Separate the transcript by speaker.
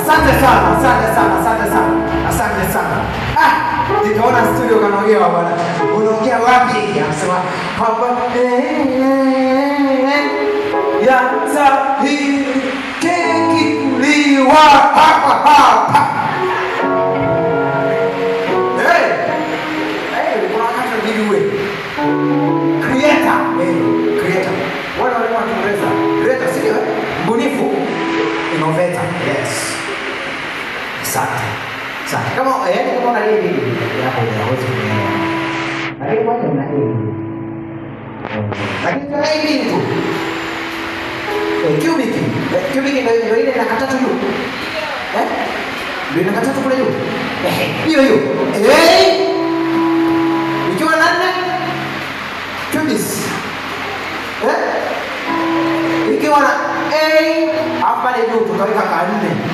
Speaker 1: Asante sana, asante sana, asante sana. Asante sana. Nikaona studio kanaongea bwana. Unaongea wapi? Anasema hapa ya sahi keki kuliwa hapa. Kuna wakati niliwe. Creator. Wale walikuwa Kiingereza. Creator sio? Mbunifu. Innovator. Yes. Asante. Sasa kama kama na hivi hapo unaweza kuelewa. Lakini kwanza una hivi. Lakini kuna hivi tu. Cubic ndio ile nakata tu. Ndio nakata tu kule hiyo. Hiyo. Ikiwa nane cubis. Ikiwa na hapa ndio tutaweka ka 4.